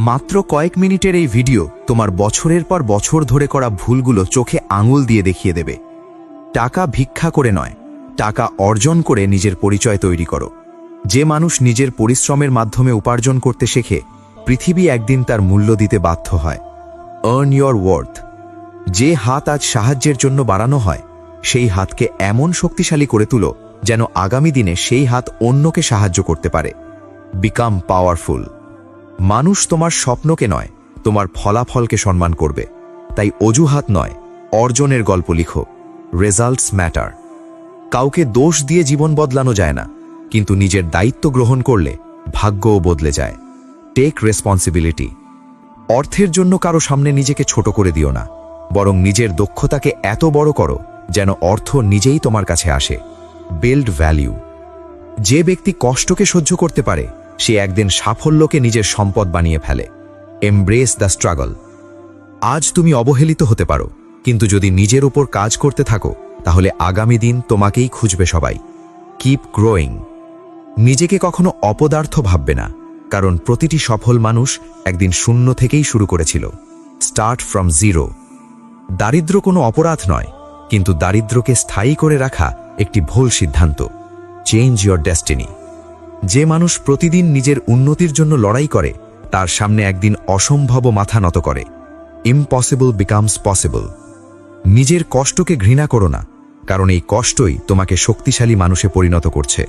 মাত্র কয়েক মিনিটের এই ভিডিও তোমার বছরের পর বছর ধরে করা ভুলগুলো চোখে আঙুল দিয়ে দেখিয়ে দেবে। টাকা ভিক্ষা করে নয়, টাকা অর্জন করে নিজের পরিচয় তৈরি করো। যে মানুষ নিজের পরিশ্রমের মাধ্যমে উপার্জন করতে শেখে, পৃথিবী একদিন তার মূল্য দিতে বাধ্য হয়। Earn your worth. যে হাত আজ সাহায্যের জন্য বাড়ানো হয়, সেই হাতকে এমন শক্তিশালী করে তুলো যেন আগামী দিনে সেই হাত অন্যকে সাহায্য করতে পারে। Become powerful. মানুষ তোমার স্বপ্নকে নয়, তোমার ফলাফলকে সম্মান করবে। তাই অজুহাত নয়, অর্জনের গল্প লিখো। Results matter. কাউকে দোষ দিয়ে জীবন বদলানো যায় না, কিন্তু নিজের দায়িত্ব গ্রহণ করলে ভাগ্যও বদলে যায়। Take responsibility. অর্থের জন্য কারো সামনে নিজেকে ছোট করে দিও না, বরং নিজের দক্ষতাকে এত বড় করো যেন অর্থ নিজেই তোমার কাছে আসে। Build value. যে ব্যক্তি কষ্টকে সহ্য করতে পারে, সে একদিন সাফল্যকে নিজের সম্পদ বানিয়ে ফেলে। Embrace the struggle. আজ তুমি অবহেলিত হতে পারো, কিন্তু যদি নিজের উপর কাজ করতে থাকো, তাহলে আগামী দিন তোমাকেই খুঁজবে সবাই। Keep growing. নিজেকে কখনো অপদার্থ ভাববে না, কারণ প্রতিটি সফল মানুষ একদিন শূন্য থেকেই শুরু করেছিল। Start from zero. দারিদ্র কোনো অপরাধ নয়, কিন্তু দারিদ্রকে স্থায়ী করে রাখা একটি ভুল সিদ্ধান্ত। Change your destiny. যে মানুষ প্রতিদিন নিজের উন্নতির জন্য লড়াই করে, তার সামনে একদিন অসম্ভব মাথা নত করে। Impossible becomes possible. নিজের কষ্টকে ঘৃণা করো না, কারণ এই কষ্টই তোমাকে শক্তিশালী মানুষে পরিণত করছে।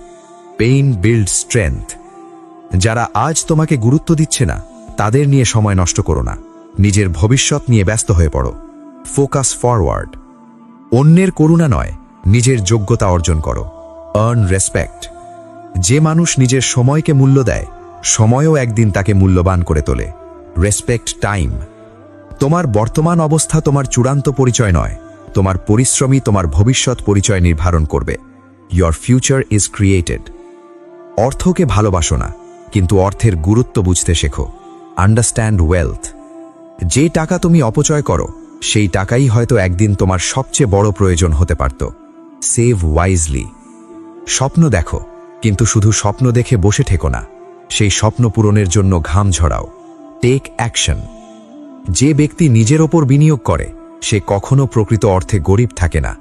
Pain build strength. যারা আজ তোমাকে গুরুত্ব দিচ্ছে না, তাদের নিয়ে সময় নষ্ট করো না, নিজের ভবিষ্যৎ নিয়ে ব্যস্ত হয়ে পড়ো। Focus forward. অন্যের করুণা নয়, নিজের যোগ্যতা অর্জন করো। Earn respect. যে মানুষ নিজের সময়কে মূল্য দেয়, সময়ও একদিন তাকে মূল্যবান করে তোলে। Respect time. তোমার বর্তমান অবস্থা তোমার চূড়ান্ত পরিচয় নয়, তোমার পরিশ্রমই তোমার ভবিষ্যৎ পরিচয় নির্ধারণ করবে। Your future is created. অর্থকে ভালোবাসো না, কিন্তু অর্থের গুরুত্ব বুঝতে শেখো। Understand wealth. যে টাকা তুমি অপচয় করো, সেই টাকাই হয়তো একদিন তোমার সবচেয়ে বড় প্রয়োজন হতে পারত। Save wisely. স্বপ্ন দেখো, কিন্তু শুধু স্বপ্ন দেখে বসে থেকো না, সেই স্বপ্ন পূরণের জন্য ঘাম ঝরাও। Take action. যে ব্যক্তি নিজের ওপর বিনিয়োগ করে, সে কখনো প্রকৃত অর্থে গরিব থাকে না।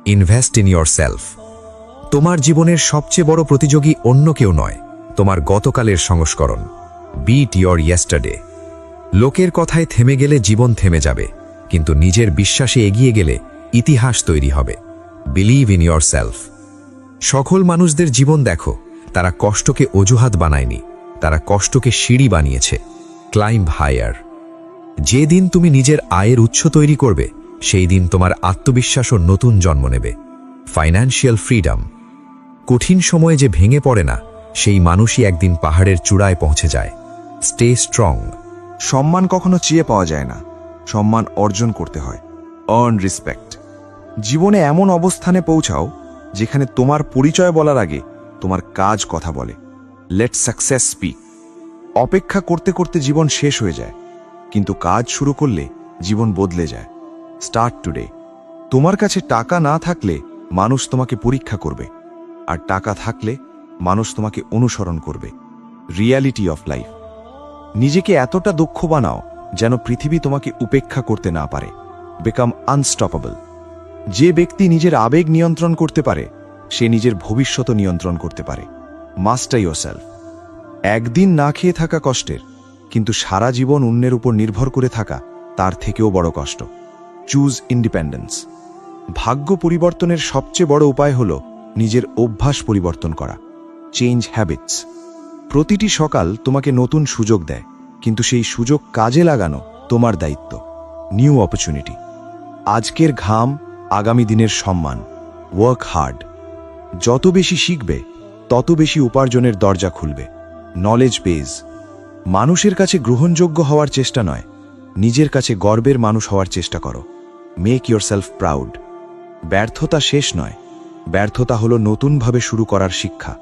Invest in your self. তোমার জীবনের সবচেয়ে বড় প্রতিযোগী অন্য কেউ নয়, তোমার গতকালের সংস্করণ। Beat your yesterday. লোকের কথায় থেমে গেলে জীবন থেমে যাবে, কিন্তু নিজের বিশ্বাসে এগিয়ে গেলে ইতিহাস তৈরি হবে। Believe in your self. সকল মানুষদের জীবন দেখো, তারা কষ্টকে অজুহাত বানায়নি, তারা কষ্টকে সিঁড়ি বানিয়েছে। Climb higher. যে দিন তুমি নিজের আয়ের উৎস তৈরি করবে, সেই দিন তোমার আত্মবিশ্বাসও নতুন জন্ম নেবে। Financial freedom. কঠিন সময়ে যে ভেঙে পড়ে না, সেই মানুষই একদিন পাহাড়ের চূড়ায় পৌঁছে যায়। Stay strong. সম্মান কখনো চেয়ে পাওয়া যায় না, সম্মান অর্জন করতে হয়। Earn respect. জীবনে এমন অবস্থানে পৌঁছাও যেখানে তোমার পরিচয় বলার আগে তোমার কাজ কথা বলে। Let success speak. অপেক্ষা করতে করতে জীবন শেষ হয়ে যায়, কিন্তু কাজ শুরু করলে জীবন বদলে যায়। Start today. তোমার কাছে টাকা না থাকলে মানুষ তোমাকে পরীক্ষা করবে, আর টাকা থাকলে মানুষ তোমাকে অনুসরণ করবে। Reality of life. নিজেকে এতটা দক্ষ বানাও যেন পৃথিবী তোমাকে উপেক্ষা করতে না পারে। Become unstoppable. যে ব্যক্তি নিজের আবেগ নিয়ন্ত্রণ করতে পারে, সে নিজের ভবিষ্যৎ নিয়ন্ত্রণ করতে পারে। Master yourself. একদিন না খেয়ে থাকা কষ্টের, কিন্তু সারা জীবন অন্যের উপর নির্ভর করে থাকা তার থেকেও বড় কষ্ট। Choose independence. ভাগ্য পরিবর্তনের সবচেয়ে বড় উপায় হল নিজের অভ্যাস পরিবর্তন করা। Change habits. প্রতিটি সকাল তোমাকে নতুন সুযোগ দেয়, কিন্তু সেই সুযোগ কাজে লাগানো তোমার দায়িত্ব। New opportunity. আজকের ঘাম আগামী দিনের সম্মান। Work hard. যত বেশি শিখবে, তত বেশি উপার্জনের দরজা খুলবে। Knowledge base. মানুষের কাছে গ্রহণযোগ্য হওয়ার চেষ্টা নয়, নিজের কাছে গর্বের মানুষ হওয়ার চেষ্টা করো। Make yourself proud. ব্যর্থতা শেষ নয়, ব্যর্থতা হলো নতুনভাবে শুরু করার শিক্ষা।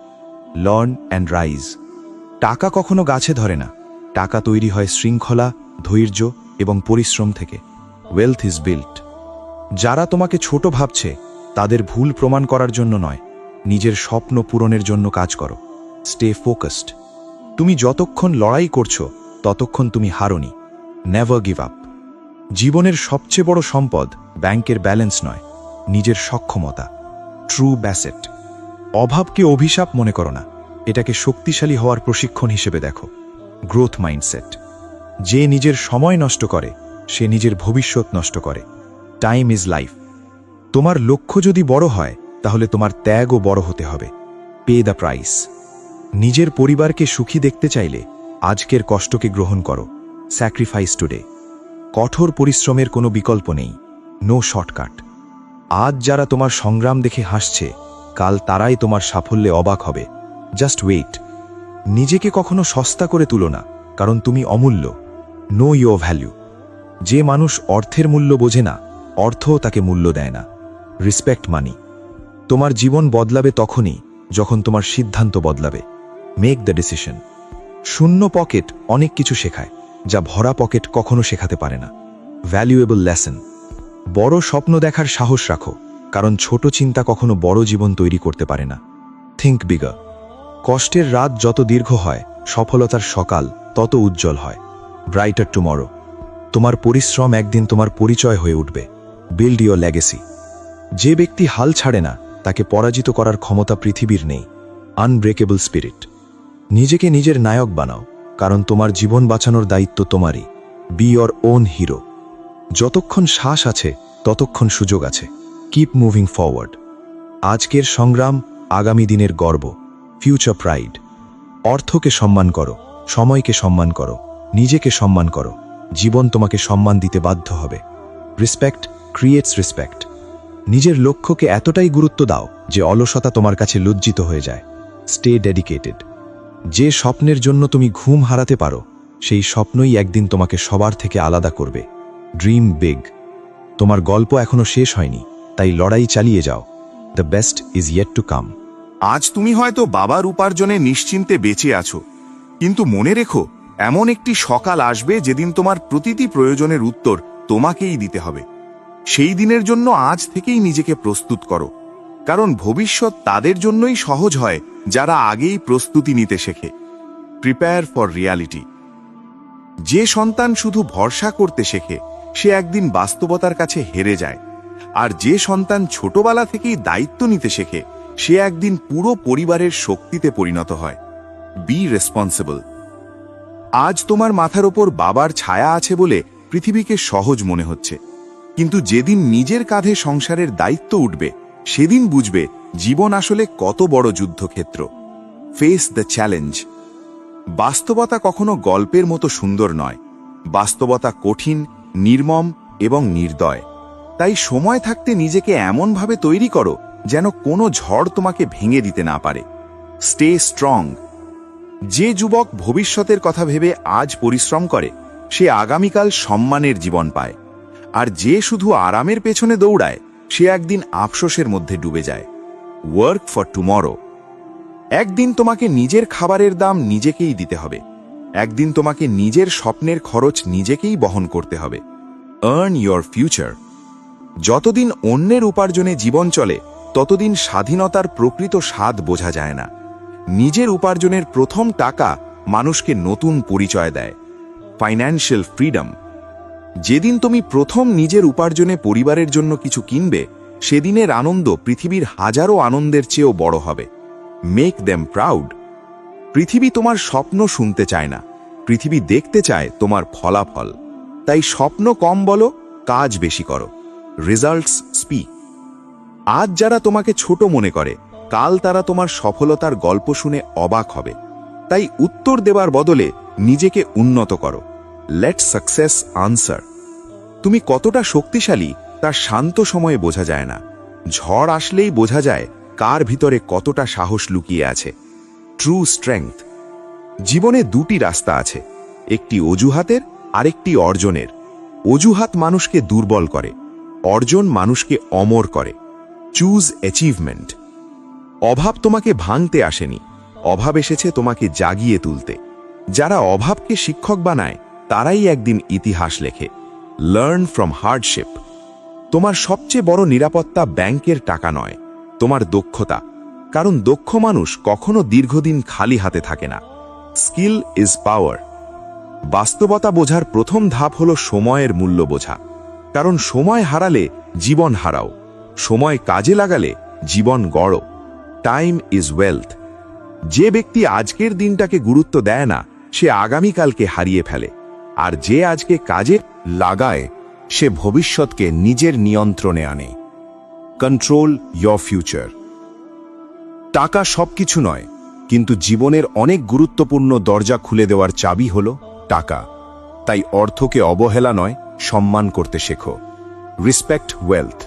Learn and rise. টাকা কখনো গাছে ধরে না, টাকা তৈরি হয় শৃঙ্খলা, ধৈর্য এবং পরিশ্রম থেকে। Wealth is built. যারা তোমাকে ছোট ভাবছে, তাদের ভুল প্রমাণ করার জন্য নয়, নিজের স্বপ্ন পূরণের জন্য কাজ করো। Stay focused. তুমি যতক্ষণ লড়াই করছো, ততক্ষণ তুমি হারোনি। Never give up. জীবনের সবচেয়ে বড় সম্পদ ব্যাংকের ব্যালেন্স নয়, নিজের সক্ষমতা, ট্রু ব্যাসেট। অভাবকে অভিশাপ মনে করো না, এটাকে শক্তিশালী হওয়ার প্রশিক্ষণ হিসেবে দেখো। Growth mindset. যে নিজের সময় নষ্ট করে সে নিজের ভবিষ্যৎ নষ্ট করে। Time is life. তোমার লক্ষ্য যদি বড় হয় তাহলে তোমার ত্যাগও বড় হতে হবে। Pay the price. নিজের পরিবারকে সুখী দেখতে চাইলে আজকের কষ্টকে গ্রহণ করো। Sacrifice today. কঠোর পরিশ্রমের কোনো বিকল্প নেই, নো শর্টকাট। আজ যারা তোমার সংগ্রাম দেখে হাসছে, কাল তারাই তোমার সাফল্যে অবাক হবে। Just wait. নিজেকে কখনো সস্তা করে তুলো না, কারণ তুমি অমূল্য। Know your value. যে মানুষ অর্থের মূল্য বোঝে না, অর্থও তাকে মূল্য দেয় না। রেসপেক্ট মানি। তোমার জীবন বদলাবে তখনই যখন তোমার সিদ্ধান্ত বদলাবে। Make the decision. শূন্য পকেট অনেক কিছু শেখায়, যা ভরা পকেট কখনো শেখাতে পারে না। Valuable lesson. বড় স্বপ্ন দেখার সাহস রাখো, কারণ ছোট চিন্তা কখনো বড় জীবন তৈরি করতে পারে না। Think bigger. কষ্টের রাত যত দীর্ঘ হয়, সফলতার সকাল তত উজ্জ্বল হয়। Brighter tomorrow. তোমার পরিশ্রম একদিন তোমার পরিচয় হয়ে উঠবে। Build your legacy. যে ব্যক্তি হাল ছাড়ে না তাকে পরাজিত করার ক্ষমতা পৃথিবীর নেই। Unbreakable spirit. নিজেকে নিজের নায়ক বানাও, কারণ তোমার জীবন বাঁচানোর দায়িত্ব তোমারই। B your own hero. যতক্ষণ শ্বাস আছে ততক্ষণ সুযোগ আছে। Keep moving forward. আজকের সংগ্রাম আগামী দিনের গর্ব। Future pride. অর্থকে সম্মান করো, সময়কে সম্মান করো, নিজেকে সম্মান করো। জীবন তোমাকে সম্মান দিতে বাধ্য হবে। Respect creates respect. নিজের লক্ষ্যকে এতটাই গুরুত্ব দাও যে অলসতা তোমার কাছে লজ্জিত হয়ে যায়। Stay dedicated. যে স্বপ্নের জন্য তুমি ঘুম হারাতে পারো, সেই স্বপ্নই একদিন তোমাকে সবার থেকে আলাদা করবে। Dream big. তোমার গল্প এখনো শেষ হয়নি, তাই লড়াই চালিয়ে যাও। The best is yet to come. আজ তুমি হয়তো বাবার উপার্জনে নিশ্চিন্তে বেঁচে আছো, কিন্তু মনে রেখো, এমন একটি সকাল আসবে যেদিন তোমার প্রতিটি প্রয়োজনের উত্তর তোমাকেই দিতে হবে। সেই দিনের জন্য আজ থেকেই নিজেকে প্রস্তুত করো, কারণ ভবিষ্যৎ তাদের জন্যই সহজ হয় যারা আগেই প্রস্তুতি নিতে শেখে। Prepare for reality. যে সন্তান শুধু ভরসা করতে শেখে সে একদিন বাস্তবতার কাছে হেরে যায়, আর যে সন্তান ছোটবেলা থেকেই দায়িত্ব নিতে শেখে সে একদিন পুরো পরিবারের শক্তিতে পরিণত হয়। Be responsible. আজ তোমার মাথার ওপর বাবার ছায়া আছে বলে পৃথিবীকে সহজ মনে হচ্ছে, কিন্তু যেদিন নিজের কাঁধে সংসারের দায়িত্ব উঠবে সেদিন বুঝবে জীবন আসলে কত বড় যুদ্ধক্ষেত্র। Face the challenge. বাস্তবতা কখনো গল্পের মতো সুন্দর নয়। বাস্তবতা কঠিন, নির্মম এবং নির্দয়। তাই সময় থাকতে নিজেকে এমনভাবে তৈরি করো যেন কোনো ঝড় তোমাকে ভেঙে দিতে না পারে। Stay strong. যে যুবক ভবিষ্যতের কথা ভেবে আজ পরিশ্রম করে সে আগামীকাল সম্মানের জীবন পায়, আর যে শুধু আরামের পেছনে দৌড়ায় সে একদিন আফসোসের মধ্যে ডুবে যায়। Work for tomorrow. একদিন তোমাকে নিজের খাবারের দাম নিজেকেই দিতে হবে। একদিন তোমাকে নিজের স্বপ্নের খরচ নিজেকেই বহন করতে হবে। Earn your future. যতদিন অন্যের উপার্জনে জীবন চলে ততদিন স্বাধীনতার প্রকৃত স্বাদ বোঝা যায় না। নিজের উপার্জনের প্রথম টাকা মানুষকে নতুন পরিচয় দেয়। Financial freedom. যেদিন তুমি প্রথম নিজের উপার্জনে পরিবারের জন্য কিছু কিনবে সেদিনের আনন্দ পৃথিবীর হাজারো আনন্দের চেয়েও বড় হবে। Make them proud. পৃথিবী তোমার স্বপ্ন শুনতে চায় না, পৃথিবী দেখতে চায় তোমার ফলাফল। তাই স্বপ্ন কম বলো, কাজ বেশি করো। Results speak. আজ যারা তোমাকে ছোট মনে করে কাল তারা তোমার সফলতার গল্প শুনে অবাক হবে। তাই উত্তর দেবার বদলে নিজেকে উন্নত করো। Let success answer. তুমি কতটা শক্তিশালী তা শান্ত সময়ে বোঝা যায় না, ঝড় আসলেই বোঝা যায় কার ভিতরে কতটা সাহস লুকিয়ে আছে। True strength. জীবনে দুটি রাস্তা আছে, একটি অজুহাতের আর একটি অর্জনের। অজুহাত মানুষকে দুর্বল করে, অর্জন মানুষকে অমর করে। Choose achievement. অভাব তোমাকে ভাঙতে আসেনি, অভাব এসেছে তোমাকে জাগিয়ে তুলতে। যারা অভাবকে শিক্ষক বানায় তারাই একদিন ইতিহাস লেখে। Learn from hardship. তোমার সবচেয়ে বড় নিরাপত্তা ব্যাংকের টাকা নয়, তোমার দক্ষতা, কারণ দক্ষ মানুষ কখনো দীর্ঘদিন খালি হাতে থাকে না। Skill is power. বাস্তবতা বোঝার প্রথম ধাপ হলো সময়ের মূল্য বোঝা। কারণ সময় হারালে জীবন হারাও, সময় কাজে লাগালে জীবন গড়ো। Time is wealth. যে ব্যক্তি আজকের দিনটাকে গুরুত্ব দেয় না, সে আগামীকালকে হারিয়ে ফেলে। আর যে আজকে কাজে লাগায়, সে ভবিষ্যৎকে নিজের নিয়ন্ত্রণে আনে। Control your future. টাকা সবকিছু নয়, কিন্তু জীবনের অনেক গুরুত্বপূর্ণ দরজা খুলে দেওয়ার চাবি হলো টাকা। তাই অর্থকে অবহেলা নয়, সম্মান করতে শেখো। Respect wealth.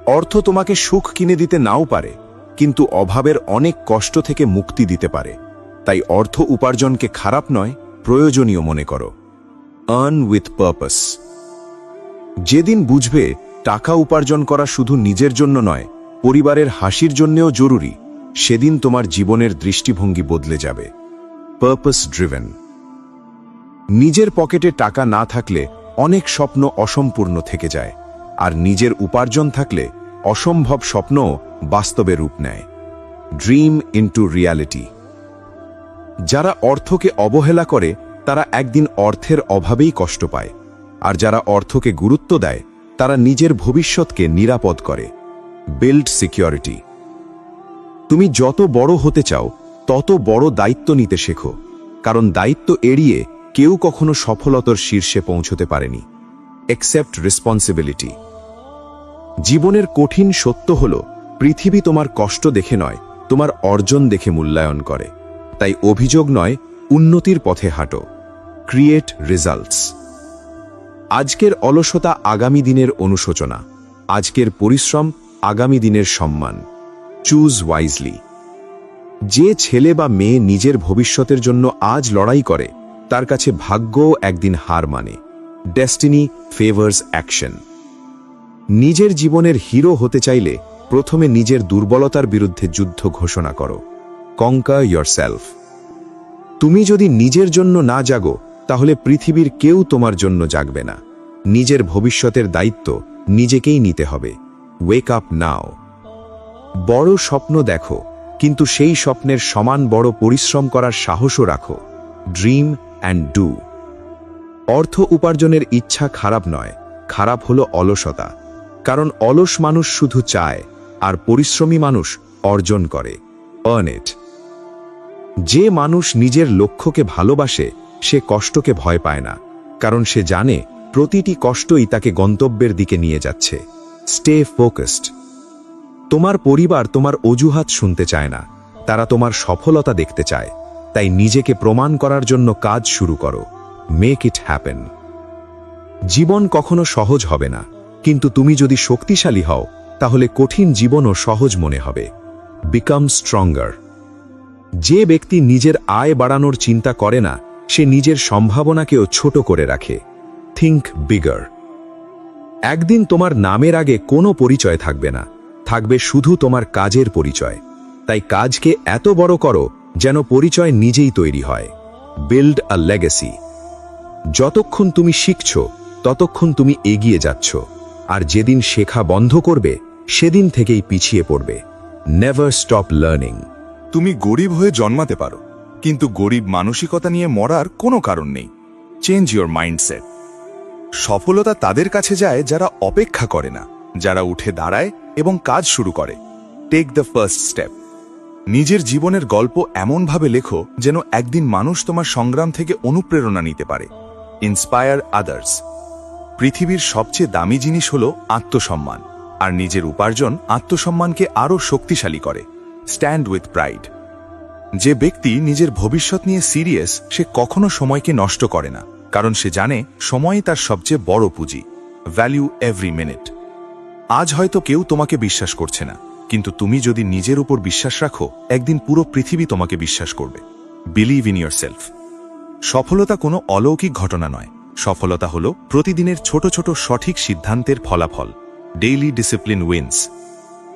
অর্থ তোমাকে সুখ কিনে দিতে নাও পারে, কিন্তু অভাবের অনেক কষ্ট থেকে মুক্তি দিতে পারে। তাই অর্থ উপার্জনকে খারাপ নয়, প্রয়োজনীয় মনে করো। Earn with purpose. যেদিন বুঝবে টাকা উপার্জন করা শুধু নিজের জন্য নয়, পরিবারের হাসির জন্যও জরুরি, সেদিন তোমার জীবনের দৃষ্টিভঙ্গি বদলে যাবে। Purpose driven. নিজের পকেটে টাকা না থাকলে অনেক স্বপ্ন অসম্পূর্ণ থেকে যায়, আর নিজের উপার্জন থাকলে অসম্ভব স্বপ্নও বাস্তবে রূপ নেয়। Dream into reality. যারা অর্থকে অবহেলা করে তারা একদিন অর্থের অভাবেই কষ্ট পায়, আর যারা অর্থকে গুরুত্ব দেয় তারা নিজের ভবিষ্যৎকে নিরাপদ করে। Build security. তুমি যত বড় হতে চাও তত বড় দায়িত্ব নিতে শেখো, কারণ দায়িত্ব এড়িয়ে কেউ কখনো সফলতার শীর্ষে পৌঁছতে পারেনি। Accept responsibility. জীবনের কঠিন সত্য হল পৃথিবী তোমার কষ্ট দেখে নয়, তোমার অর্জন দেখে মূল্যায়ন করে। তাই অভিযোগ নয়, উন্নতির পথে হাঁটো। Create results. আজকের অলসতা আগামী দিনের অনুশোচনা, আজকের পরিশ্রম আগামী দিনের সম্মান। Choose wisely. যে ছেলে বা মেয়ে নিজের ভবিষ্যতের জন্য আজ লড়াই করে, তার কাছে ভাগ্যও একদিন হার মানে। Destiny favours action. নিজের জীবনের হিরো হতে চাইলে প্রথমে নিজের দুর্বলতার বিরুদ্ধে যুদ্ধ ঘোষণা করো। কঙ্কার ইয়োরসেলফ। তুমি যদি নিজের জন্য না জাগো, তাহলে পৃথিবীর কেউ তোমার জন্য জাগবে না। নিজের ভবিষ্যতের দায়িত্ব নিজেকেই নিতে হবে। ওয়েক আপ নাও। বড় স্বপ্ন দেখো, কিন্তু সেই স্বপ্নের সমান বড় পরিশ্রম করার সাহসও রাখো। Dream and do. অর্থ উপার্জনের ইচ্ছা খারাপ নয়, খারাপ হলো অলসতা। কারণ অলস মানুষ শুধু চায়, আর পরিশ্রমী মানুষ অর্জন করে। আর্ন ইট। যে মানুষ নিজের লক্ষ্যকে ভালোবাসে সে কষ্টকে ভয় পায় না, কারণ সে জানে প্রতিটি কষ্টই তাকে গন্তব্যের দিকে নিয়ে যাচ্ছে। Stay focused. তোমার পরিবার তোমার অজুহাত শুনতে চায় না, তারা তোমার সফলতা দেখতে চায়। তাই নিজেকে প্রমাণ করার জন্য কাজ শুরু করো। Make it happen. জীবন কখনো সহজ হবে না, কিন্তু তুমি যদি শক্তিশালী হও তাহলে কঠিন জীবনও সহজ মনে হবে। Become stronger. যে ব্যক্তি নিজের আয় বাড়ানোর চিন্তা করে না, সে নিজের সম্ভাবনাকেও ছোট করে রাখে। Think bigger. একদিন তোমার নামের আগে কোনো পরিচয় থাকবে না, থাকবে শুধু তোমার কাজের পরিচয়। তাই কাজকে এত বড় করো যেন পরিচয় নিজেই তৈরি হয়। Build a legacy. যতক্ষণ তুমি শিখছ ততক্ষণ তুমি এগিয়ে যাচ্ছ, আর যেদিন শেখা বন্ধ করবে সেদিন থেকেই পিছিয়ে পড়বে। Never stop learning. তুমি গরিব হয়ে জন্মাতে পারো, কিন্তু গরিব মানসিকতা নিয়ে মরার কোনো কারণ নেই। Change your mindset. সফলতা তাদের কাছে যায় যারা অপেক্ষা করে না, যারা উঠে দাঁড়ায় এবং কাজ শুরু করে। Take the first step. নিজের জীবনের গল্প এমনভাবে লেখো যেন একদিন মানুষ তোমার সংগ্রাম থেকে অনুপ্রেরণা নিতে পারে। Inspire others. পৃথিবীর সবচেয়ে দামি জিনিস হলো আত্মসম্মান, আর নিজের উপার্জন আত্মসম্মানকে আরও শক্তিশালী করে। Stand with pride. যে ব্যক্তি নিজের ভবিষ্যৎ নিয়ে সিরিয়াস, সে কখনো সময়কে নষ্ট করে না, কারণ সে জানে সময়ই তার সবচেয়ে বড় পুঁজি। Value every minute. আজ হয়তো কেউ তোমাকে বিশ্বাস করছে না, কিন্তু তুমি যদি নিজের উপর বিশ্বাস রাখো, একদিন পুরো পৃথিবী তোমাকে বিশ্বাস করবে। Believe in yourself. সফলতা কোনো অলৌকিক ঘটনা নয়, সফলতা হলো প্রতিদিনের ছোট ছোট সঠিক সিদ্ধান্তের ফলাফল। Daily discipline wins.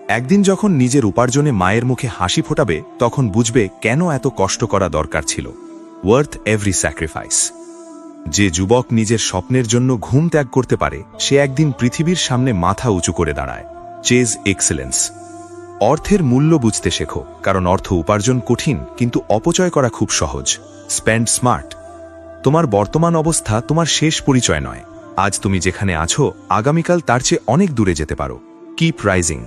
একদিন যখন নিজের উপার্জনে মায়ের মুখে হাসি ফোটাবে, তখন বুঝবে কেন এত কষ্ট করা দরকার ছিল। Worth every sacrifice. যে যুবক নিজের স্বপ্নের জন্য ঘুম ত্যাগ করতে পারে, সে একদিন পৃথিবীর সামনে মাথা উঁচু করে দাঁড়ায়। Chase excellence. অর্থের মূল্য বুঝতে শেখো, কারণ অর্থ উপার্জন কঠিন, কিন্তু অপচয় করা খুব সহজ। Spend smart. তোমার বর্তমান অবস্থা তোমার শেষ পরিচয় নয়। আজ তুমি যেখানে আছো, আগামীকাল তার চেয়ে অনেক দূরে যেতে পারো। Keep rising.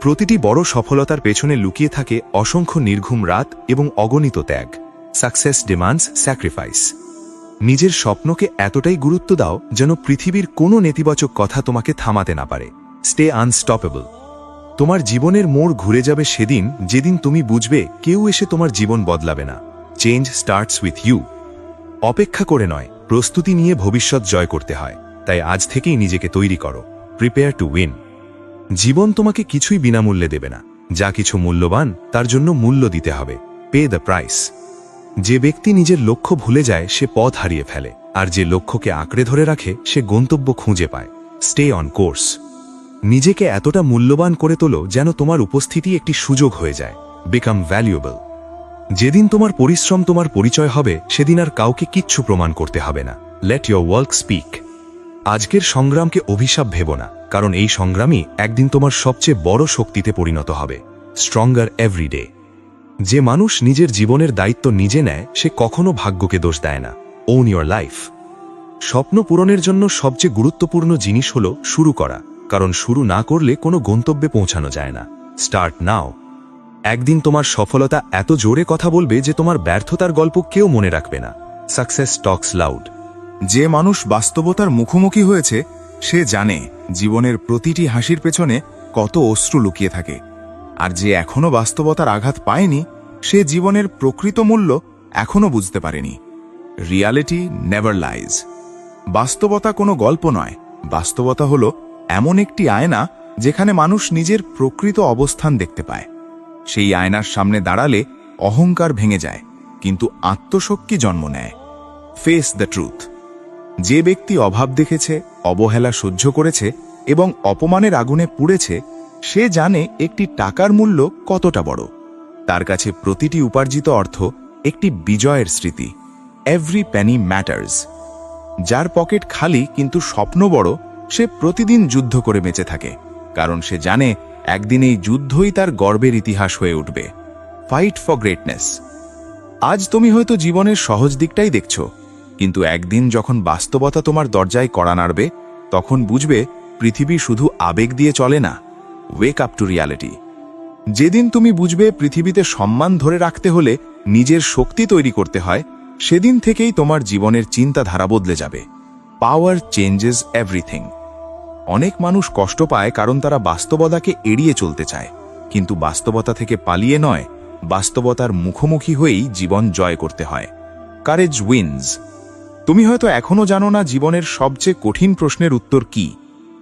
প্রতিটি বড় সফলতার পেছনে লুকিয়ে থাকে অসংখ্য নির্ঘুম রাত এবং অগণিত ত্যাগ। Success demands sacrifice. নিজের স্বপ্নকে এতটাই গুরুত্ব দাও যেন পৃথিবীর কোনো নেতিবাচক কথা তোমাকে থামাতে না পারে। Stay unstoppable. তোমার জীবনের মোড় ঘুরে যাবে সেদিন যেদিন তুমি বুঝবে কেউ এসে তোমার জীবন বদলাবে না। Change starts with you. অপেক্ষা করে নয়, প্রস্তুতি নিয়ে ভবিষ্যৎ জয় করতে হয়। তাই আজ থেকেই নিজেকে তৈরি করো। Prepare to win. জীবন তোমাকে কিছুই বিনামূল্যে দেবে না। যা কিছু মূল্যবান তার জন্য মূল্য দিতে হবে। Pay the price. যে ব্যক্তি নিজের লক্ষ্য ভুলে যায় সে পথ হারিয়ে ফেলে, আর যে লক্ষ্যকে আঁকড়ে ধরে রাখে সে গন্তব্য খুঁজে পায়। Stay on course. নিজেকে এতটা মূল্যবান করে তোলো যেন তোমার উপস্থিতি একটি সুযোগ হয়ে যায়। Become valuable. যেদিন তোমার পরিশ্রম তোমার পরিচয় হবে সেদিন আর কাউকে কিচ্ছু প্রমাণ করতে হবে না। Let your work speak. আজকের সংগ্রামকে অভিশাপ ভেবো না, কারণ এই সংগ্রামই একদিন তোমার সবচেয়ে বড় শক্তিতে পরিণত হবে। Stronger every day. যে মানুষ নিজের জীবনের দায়িত্ব নিজে নেয় সে কখনো ভাগ্যকে দোষ দেয় না। Own your life. স্বপ্ন পূরণের জন্য সবচেয়ে গুরুত্বপূর্ণ জিনিস হল শুরু করা, কারণ শুরু না করলে কোনো গন্তব্যে পৌঁছানো যায় না। Start now. একদিন তোমার সফলতা এত জোরে কথা বলবে যে তোমার ব্যর্থতার গল্প কেউ মনে রাখবে না। সাকসেস টক্স লাউড। যে মানুষ বাস্তবতার মুখোমুখি হয়েছে সে জানে জীবনের প্রতিটি হাসির পেছনে কত অশ্রু লুকিয়ে থাকে, আর যে এখনো বাস্তবতার আঘাত পায়নি সে জীবনের প্রকৃত মূল্য এখনো বুঝতে পারেনি। Reality never lies. বাস্তবতা কোনো গল্প নয়, বাস্তবতা হলো এমন একটি আয়না যেখানে মানুষ নিজের প্রকৃত অবস্থান দেখতে পায়। সেই আয়নার সামনে দাঁড়ালে অহংকার ভেঙে যায়, কিন্তু আত্মশক্তি জন্ম নেয়। Face the truth. যে ব্যক্তি অভাব দেখেছে, অবহেলা সহ্য করেছে এবং অপমানের আগুনে পুড়েছে সে জানে একটি টাকার মূল্য কতটা বড়। তার কাছে প্রতিটি উপার্জিত অর্থ একটি বিজয়ের স্মৃতি। Every Penney matters. যার পকেট খালি কিন্তু স্বপ্ন বড় সে প্রতিদিন যুদ্ধ করে বেঁচে থাকে, কারণ সে জানে একদিন এই যুদ্ধই তার গর্বের ইতিহাস হয়ে উঠবে। Fight for greatness. আজ তুমি হয়তো জীবনের সহজ দিকটাই দেখছো, কিন্তু একদিন যখন বাস্তবতা তোমার দরজায় কড়া নাড়বে তখন বুঝবে পৃথিবী শুধু আবেগ দিয়ে চলে না। Wake up to reality. যেদিন তুমি বুঝবে পৃথিবীতে সম্মান ধরে রাখতে হলে নিজের শক্তি তৈরি করতে হয়, সেদিন থেকেই তোমার জীবনের চিন্তাধারা বদলে যাবে। পাওয়ার চেঞ্জেস এভরিথিং। অনেক মানুষ কষ্ট পায় কারণ তারা বাস্তবতাকে এড়িয়ে চলতে চায়, কিন্তু বাস্তবতা থেকে পালিয়ে নয়, বাস্তবতার মুখোমুখি হয়েই জীবন জয় করতে হয়। Courage wins. তুমি হয়তো এখনো জানো না জীবনের সবচেয়ে কঠিন প্রশ্নের উত্তর কি,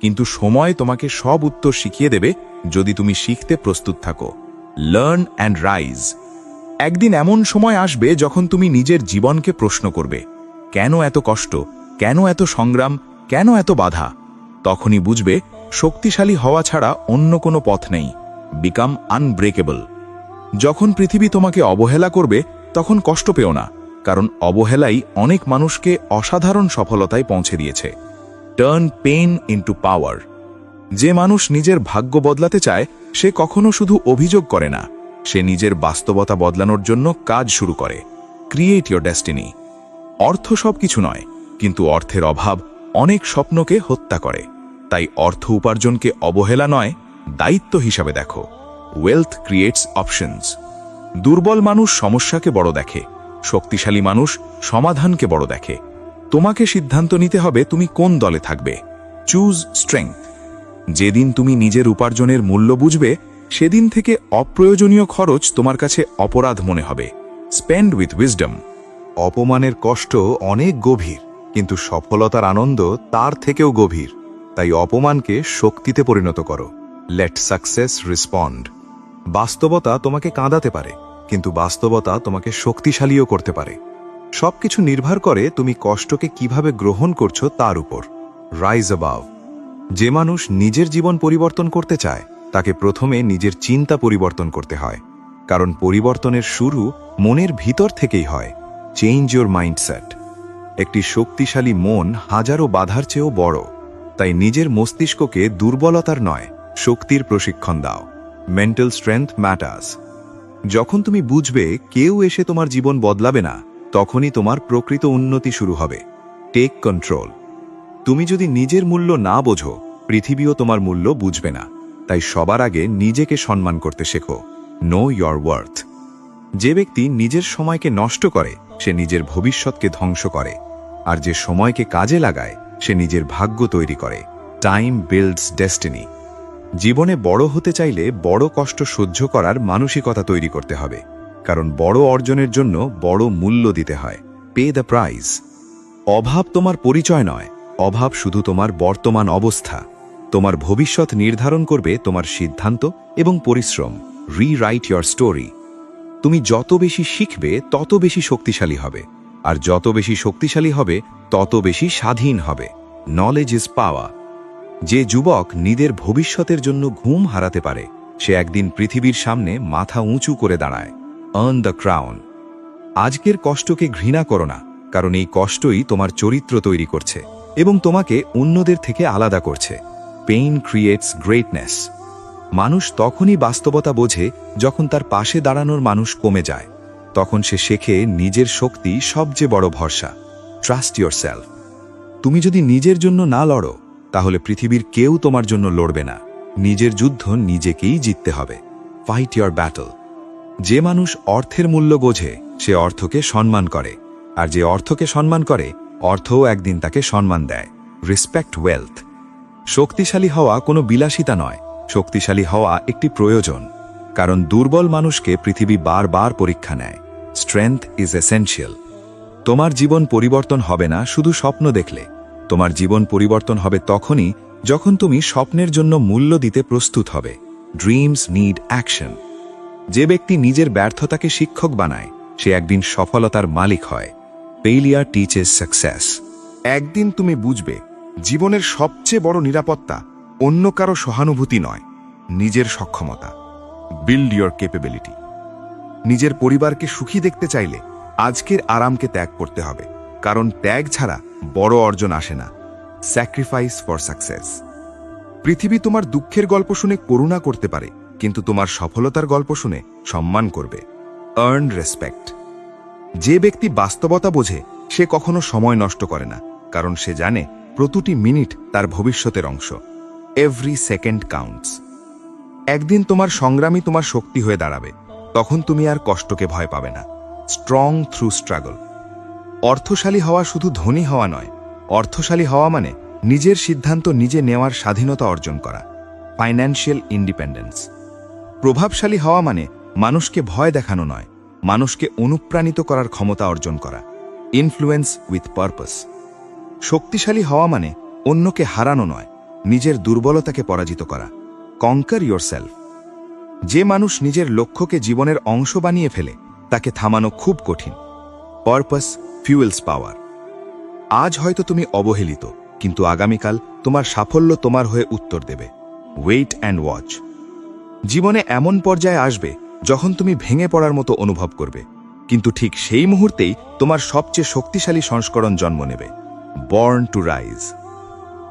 কিন্তু সময় তোমাকে সব উত্তর শিখিয়ে দেবে যদি তুমি শিখতে প্রস্তুত থাকো। Learn and rise. একদিন এমন সময় আসবে যখন তুমি নিজের জীবনকে প্রশ্ন করবে, কেন এত কষ্ট, কেন এত সংগ্রাম, কেন এত বাধা? তখনই বুঝবে শক্তিশালী হওয়া ছাড়া অন্য কোনো পথ নেই। Become unbreakable. যখন পৃথিবী তোমাকে অবহেলা করবে তখন কষ্ট পেও না, কারণ অবহেলাই অনেক মানুষকে অসাধারণ সফলতায় পৌঁছে দিয়েছে। টার্ন পেইন ইনটু পাওয়ার। যে মানুষ নিজের ভাগ্য বদলাতে চায় সে কখনো শুধু অভিযোগ করে না, সে নিজের বাস্তবতা বদলানোর জন্য কাজ শুরু করে। Create your destiny. অর্থ সবকিছু নয়, কিন্তু অর্থের অভাব অনেক স্বপ্নকে হত্যা করে। তাই অর্থ উপার্জনকে অবহেলা নয়, দায়িত্ব হিসাবে দেখো। Wealth creates options. দুর্বল মানুষ সমস্যাকে বড় দেখে, শক্তিশালী মানুষ সমাধানকে বড় দেখে। তোমাকে সিদ্ধান্ত নিতে হবে তুমি কোন দলে থাকবে। Choose strength. যেদিন তুমি নিজের উপার্জনের মূল্য বুঝবে সেদিন থেকে অপ্রয়োজনীয় খরচ তোমার কাছে অপরাধ মনে হবে। Spend with wisdom. অপমানের কষ্ট অনেক গভীর, কিন্তু সফলতার আনন্দ তার থেকেও গভীর। তাই অপমানকে শক্তিতে পরিণত করো। Let success respond. বাস্তবতা তোমাকে কাঁদাতে পারে, কিন্তু বাস্তবতা তোমাকে শক্তিশালীও করতে পারে। সবকিছু নির্ভর করে তুমি কষ্টকে কিভাবে গ্রহণ করছো তার উপর। Rise above. যে মানুষ নিজের জীবন পরিবর্তন করতে চায় তাকে প্রথমে নিজের চিন্তা পরিবর্তন করতে হয়, কারণ পরিবর্তনের শুরু মনের ভিতর থেকেই হয়। Change your mindset. একটি শক্তিশালী মন হাজারো বাধার চেয়েও বড়, তাই নিজের মস্তিষ্ককে দুর্বলতার নয় শক্তির প্রশিক্ষণ দাও। Mental strength matters. যখন তুমি বুঝবে কেউ এসে তোমার জীবন বদলাবে না, তখনই তোমার প্রকৃত উন্নতি শুরু হবে। Take control. তুমি যদি নিজের মূল্য না বোঝো, পৃথিবীও তোমার মূল্য বুঝবে না। তাই সবার আগে নিজেকে সম্মান করতে শেখো। Know your worth. যে ব্যক্তি নিজের সময়কে নষ্ট করে সে নিজের ভবিষ্যৎকে ধ্বংস করে, আর যে সময়কে কাজে লাগায় সে নিজের ভাগ্য তৈরি করে। Time builds destiny. জীবনে বড় হতে চাইলে বড় কষ্ট সহ্য করার মানসিকতা তৈরি করতে হবে, কারণ বড় অর্জনের জন্য বড় মূল্য দিতে হয়। Pay the prize. অভাব তোমার পরিচয় নয়, অভাব শুধু তোমার বর্তমান অবস্থা। তোমার ভবিষ্যৎ নির্ধারণ করবে তোমার সিদ্ধান্ত এবং পরিশ্রম। Rewrite your story. তুমি যত বেশি শিখবে তত বেশি শক্তিশালী হবে, আর যত বেশি শক্তিশালী হবে তত বেশি স্বাধীন হবে। Knowledge is power. যে যুবক নিজের ভবিষ্যতের জন্য ঘুম হারাতে পারে সে একদিন পৃথিবীর সামনে মাথা উঁচু করে দাঁড়ায়। Earn the crown. আজকের কষ্টকে ঘৃণা করো না, কারণ এই কষ্টই তোমার চরিত্র তৈরি করছে এবং তোমাকে অন্যদের থেকে আলাদা করছে। Pain creates greatness. মানুষ তখনই বাস্তবতা বোঝে যখন তার পাশে দাঁড়ানোর মানুষ কমে যায়। তখন সে শেখে নিজের শক্তি সবচেয়ে বড় ভরসা। Trust yourself. তুমি যদি নিজের জন্য না লড়ো তাহলে পৃথিবীর কেউ তোমার জন্য লড়বে না। নিজের যুদ্ধ নিজেকেই জিততে হবে। Fight your battle. যে মানুষ অর্থের মূল্য বোঝে সে অর্থকে সম্মান করে, আর যে অর্থকে সম্মান করে অর্থও একদিন তাকে সম্মান দেয়। Respect wealth. শক্তিশালী হওয়া কোনো বিলাসিতা নয়, শক্তিশালী হওয়া একটি প্রয়োজন, কারণ দুর্বল মানুষকে পৃথিবী বারবার পরীক্ষা নেয়। Strength is essential. তোমার জীবন পরিবর্তন হবে না শুধু স্বপ্ন দেখলে, তোমার জীবন পরিবর্তন হবে তখনই যখন তুমি স্বপ্নের জন্য মূল্য দিতে প্রস্তুত হবে। Dreams need action. যে ব্যক্তি নিজের ব্যর্থতাকে শিক্ষক বানায় সে একদিন সফলতার মালিক হয়। Failure teaches success. একদিন তুমি বুঝবে জীবনের সবচেয়ে বড় নিরাপত্তা অন্য কারো সহানুভূতি নয়, নিজের সক্ষমতা। Build your capability. নিজের পরিবারকে সুখী দেখতে চাইলে আজকের আরামকে ত্যাগ করতে হবে, কারণ ত্যাগ ছাড়া বড় অর্জন আসে না। Sacrifice for success. পৃথিবী তোমার দুঃখের গল্প শুনে করুণা করতে পারে, কিন্তু তোমার সফলতার গল্প শুনে সম্মান করবে। Earn respect. যে ব্যক্তি বাস্তবতা বোঝে সে কখনো সময় নষ্ট করে না, কারণ সে জানে প্রতিটি মিনিট তার ভবিষ্যতের অংশ। Every second counts. একদিন তোমার সংগ্রামই তোমার শক্তি হয়ে দাঁড়াবে, তখন তুমি আর কষ্টকে ভয় পাবে না। Strong through struggle. অর্থশালী হওয়া শুধু ধনী হওয়া নয়, অর্থশালী হওয়া মানে নিজের সিদ্ধান্ত নিজে নেওয়ার স্বাধীনতা অর্জন করা। Financial independence. প্রভাবশালী হওয়া মানে মানুষকে ভয় দেখানো নয়, মানুষকে অনুপ্রাণিত করার ক্ষমতা অর্জন করা। Influence with purpose. শক্তিশালী হওয়া মানে অন্যকে হারানো নয়, নিজের দুর্বলতাকে পরাজিত করা। কঙ্কার ইয়োরসেলফ। যে মানুষ নিজের লক্ষ্যকে জীবনের অংশ বানিয়ে ফেলে তাকে থামানো খুব কঠিন। পারপাস ফিউয়েলস পাওয়ার। আজ হয়তো তুমি অবহেলিত, কিন্তু আগামীকাল তোমার সাফল্য তোমার হয়ে উত্তর দেবে। Wait and watch. জীবনে এমন পর্যায়ে আসবে যখন তুমি ভেঙে পড়ার মতো অনুভব করবে, কিন্তু ঠিক সেই মুহূর্তেই তোমার সবচেয়ে শক্তিশালী সংস্করণ জন্ম নেবে। Born to rise.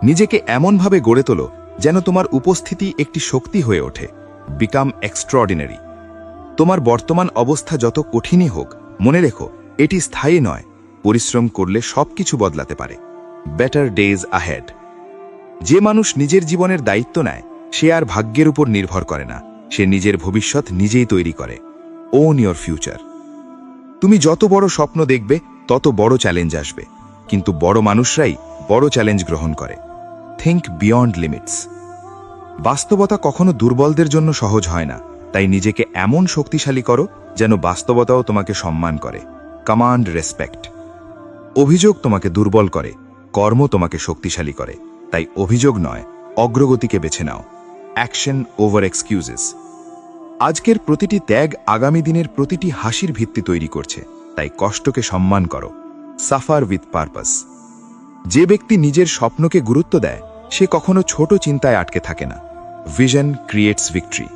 নিজেকে এমনভাবে গড়ে তোলো যেন তোমার উপস্থিতি একটি শক্তি হয়ে ওঠে। Become extraordinary. তোমার বর্তমান অবস্থা যত কঠিনই হোক, মনে রেখো এটি স্থায়ী নয়, পরিশ্রম করলে সবকিছু বদলাতে পারে। Better days ahead. যে মানুষ নিজের জীবনের দায়িত্ব নেয় সে আর ভাগ্যের উপর নির্ভর করে না, সে নিজের ভবিষ্যৎ নিজেই তৈরি করে। Own your future. তুমি যত বড় স্বপ্ন দেখবে তত বড় চ্যালেঞ্জ আসবে, কিন্তু বড় মানুষরাই বড় চ্যালেঞ্জ গ্রহণ করে। Think beyond limits. বাস্তবতা কখনো দুর্বলদের জন্য সহজ হয় না, তাই নিজেকে এমন শক্তিশালী করো যেন বাস্তবতাও তোমাকে সম্মান করে। Command respect. অভিযোগ তোমাকে দুর্বল করে, কর্ম তোমাকে শক্তিশালী করে, তাই অভিযোগ নয়, অগ্রগতিকে বেছে নাও। Action over excuses. আজকের প্রতিটি ত্যাগ আগামী দিনের প্রতিটি হাসির ভিত্তি তৈরি করছে, তাই কষ্টকে সম্মান করো। Suffer with purpose. যে ব্যক্তি নিজের স্বপ্নকে গুরুত্ব দেয় সে কখনো ছোট চিন্তায় আটকে থাকে না। Vision creates victory.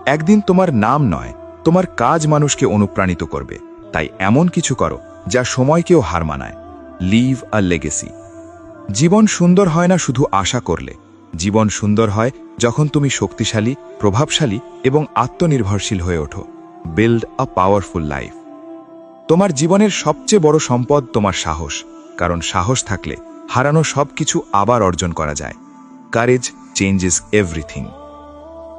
একদিন তোমার নাম নয়, তোমার কাজ মানুষকে অনুপ্রাণিত করবে, তাই এমন কিছু করো যা সময়কেও হার মানায়। লিভ আ লেগেসি। জীবন সুন্দর হয় না শুধু আশা করলে, জীবন সুন্দর হয় যখন তুমি শক্তিশালী, প্রভাবশালী এবং আত্মনির্ভরশীল হয়ে ওঠো। Build a powerful life. তোমার জীবনের সবচেয়ে বড় সম্পদ তোমার সাহস, কারণ সাহস থাকলে হারানো সবকিছু আবার অর্জন করা যায়। Courage changes everything.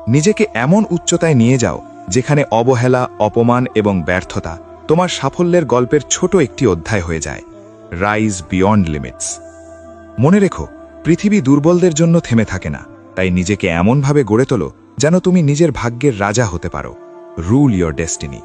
নিজেকে এমন উচ্চতায় নিয়ে যাও যেখানে অবহেলা, অপমান এবং ব্যর্থতা তোমার সাফল্যের গল্পের ছোট একটি অধ্যায় হয়ে যায়। Rise beyond limits. মনে রেখো, পৃথিবী দুর্বলদের জন্য থেমে থাকে না, তাই নিজেকে এমনভাবে গড়ে তোলো যেন তুমি নিজের ভাগ্যের রাজা হতে পারো। Rule your destiny.